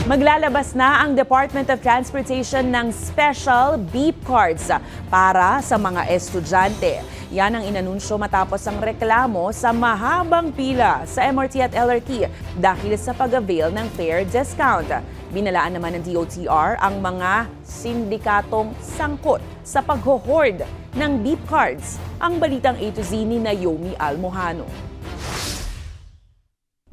Maglalabas na ang Department of Transportation ng special beep cards para sa mga estudyante. Yan ang inanunsyo matapos ang reklamo sa mahabang pila sa MRT at LRT dahil sa pag-avail ng fare discount. Binalaan naman ng DOTR ang mga sindikatong sangkot sa pagho-hoard ng beep cards. Ang balitang A to Z ni Naomi Almojano.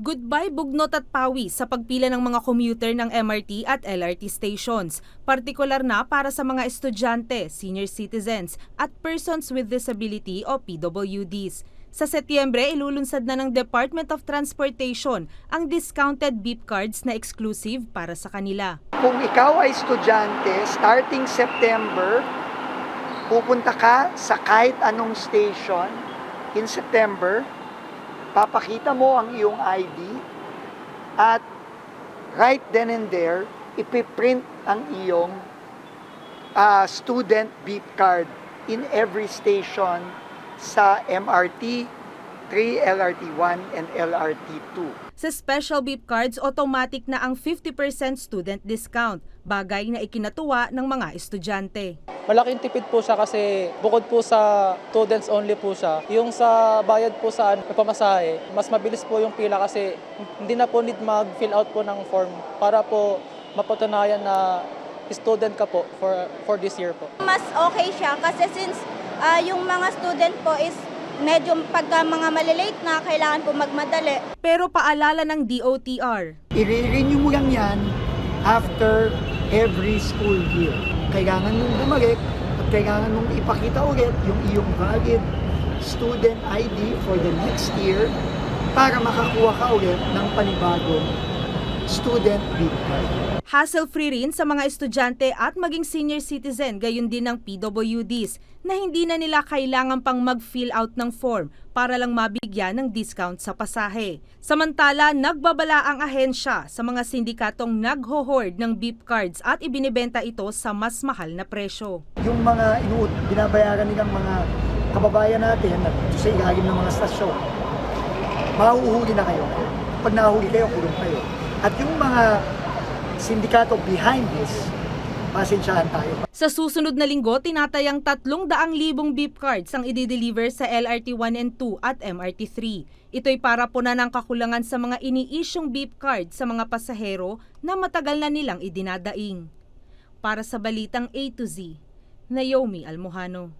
Goodbye bugnot at pawis sa pagpila ng mga commuter ng MRT at LRT stations, partikular na para sa mga estudyante, senior citizens at persons with disability o PWDs. Sa Setyembre, ilulunsad na ng Department of Transportation ang discounted beep cards na exclusive para sa kanila. Kung ikaw ay estudyante, starting September, pupunta ka sa kahit anong station in September, papakita mo ang iyong ID at right then and there, ipiprint ang iyong student beep card in every station sa MRT 3, LRT 1, and LRT 2. Sa special beep cards, automatic na ang 50% student discount, bagay na ikinatuwa ng mga estudyante. Malaking tipid po siya kasi bukod po sa students only po siya. Yung sa bayad po sa pamasahe, mas mabilis po yung pila kasi hindi na po need mag-fill out po ng form para po mapatunayan na student ka po for this year po. Mas okay siya kasi since yung mga student po is medyo pagka mga malilate na, kailangan po magmadali. Pero paalala ng DOTR, I-renew mo lang yan after every school year. Kailangan mong bumalik at kailangan mong ipakita ulit yung iyong valid student ID for the next year para makakuha ka ulit ng panibagong student beep card. hassle-free rin sa mga estudyante at maging senior citizen, gayon din ng PWDs, na hindi na nila kailangan pang mag-fill out ng form para lang mabigyan ng discount sa pasahe. Samantala, nagbabala ang ahensya sa mga sindikatong nagho-hoard ng beep cards at ibinibenta ito sa mas mahal na presyo. Yung mga binabayaran nilang mga kababayan natin sa ilalim ng mga stasyon, mahuhuli na kayo. Pag nahuli kayo, kulong kayo. At yung mga sindikato behind this, pasensyahan tayo. Sa susunod na linggo, tinatayang 300,000 beep cards ang i-deliver sa LRT 1 and 2 at MRT 3. Ito'y para punan ng kakulangan sa mga ini-isyong beep card sa mga pasahero na matagal na nilang idinadaing. Para sa Balitang A to Z, Naomi Almojano.